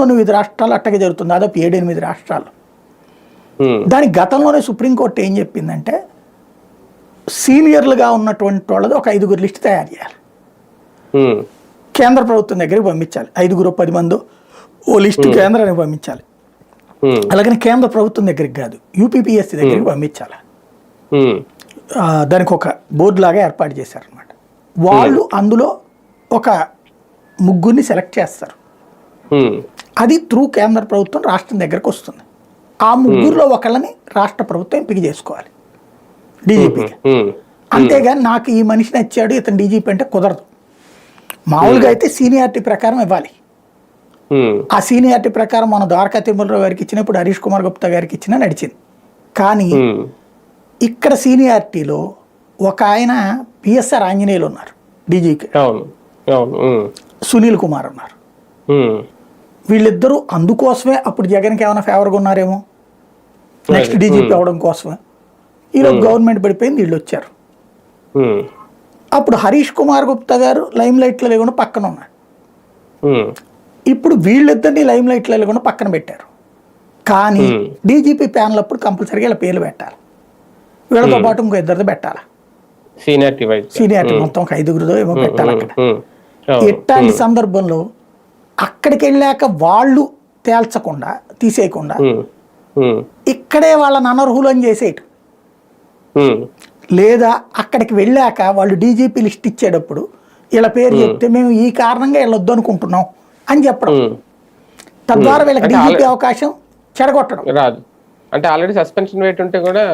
గతంలోని వివిధ రాష్ట్రాలు అట్టగే జరుగుతుంది, దాదాపు 7-8 రాష్ట్రాలు. దానికి గతంలోనే సుప్రీంకోర్టు ఏం చెప్పిందంటే సీనియర్లుగా ఉన్నటువంటి వాళ్ళది ఒక 5గురు లిస్ట్ తయారు చేయాలి, కేంద్ర ప్రభుత్వం దగ్గరికి పంపించాలి. 5-10 మంది ఓ లిస్టు కేంద్రానికి పంపించాలి. అలాగని కేంద్ర ప్రభుత్వం దగ్గరికి కాదు, యూపీపీఎస్సీ దగ్గరికి పంపించాలి. దానికి ఒక బోర్డు లాగా ఏర్పాటు చేశారనమాట. వాళ్ళు అందులో ఒక 3గురిని సెలెక్ట్ చేస్తారు. అది త్రూ కేంద్ర ప్రభుత్వం రాష్ట్రం దగ్గరకు వస్తుంది. ఆ 3గురిలో ఒకళ్ళని రాష్ట్ర ప్రభుత్వం ఎంపిక చేసుకోవాలి డీజీపీగా. అంతేగాని నాకు ఈ మనిషిని నచ్చాడు ఇతను డీజీపీ అంటే కుదరదు. మామూలుగా అయితే సీనియారిటీ ప్రకారం ఇవ్వాలి. ఆ సీనియారిటీ ప్రకారం మన ద్వారకా తిరుమలరావు గారికి ఇచ్చినప్పుడు హరీష్ కుమార్ గుప్తా గారికి ఇచ్చినా నడిచింది. కానీ ఇక్కడ సీనియారిటీలో ఒక ఆయన పిఎస్ఆర్ ఆంజనేయులు ఉన్నారు డీజీకి, సునీల్ కుమార్ ఉన్నారు. వీళ్ళిద్దరూ అందుకోసమే అప్పుడు జగన్కి ఏమైనా ఫేవర్గా ఉన్నారేమో, నెక్స్ట్ డీజీపీ అవడం కోసమే. ఈరోజు గవర్నమెంట్ పడిపోయింది, వీళ్ళు వచ్చారు. అప్పుడు హరీష్ కుమార్ గుప్తా గారు లైమ్ లైట్లో లేకుండా పక్కన ఉన్నాడు. ఇప్పుడు వీళ్ళిద్దరిని లైమ్ లైట్లో లేకుండా పక్కన పెట్టారు. కానీ డీజీపీ ప్యానల్ అప్పుడు కంపల్సరీగా ఇలా పేర్లు పెట్టాలి. వీళ్ళతో పాటు ఇంకో 2 పెట్టాలి. సీనియారిటీ మొత్తం ఒక 5గురిదో ఏమో పెట్టాలి అక్కడ. ఇట్లాంటి సందర్భంలో అక్కడికి వెళ్ళాక వాళ్ళు తేల్చకుండా తీసేయకుండా ఇక్కడే వాళ్ళని అనర్హులు అని చేసేయటం, లేదా అక్కడికి వెళ్ళాక వాళ్ళు డీజీపీ లిస్ట్ ఇచ్చేటప్పుడు వీళ్ళ పేరు చెప్తే మేము ఈ కారణంగా వీళ్ళు వద్దు అనుకుంటున్నాం అని చెప్పడం, తద్వారా వీళ్ళకి డీజీపీ అవకాశం చెడగొట్టడం. రాదు అంటే ఆల్రెడీ సస్పెన్షన్ వేట్ ఉంటే కూడా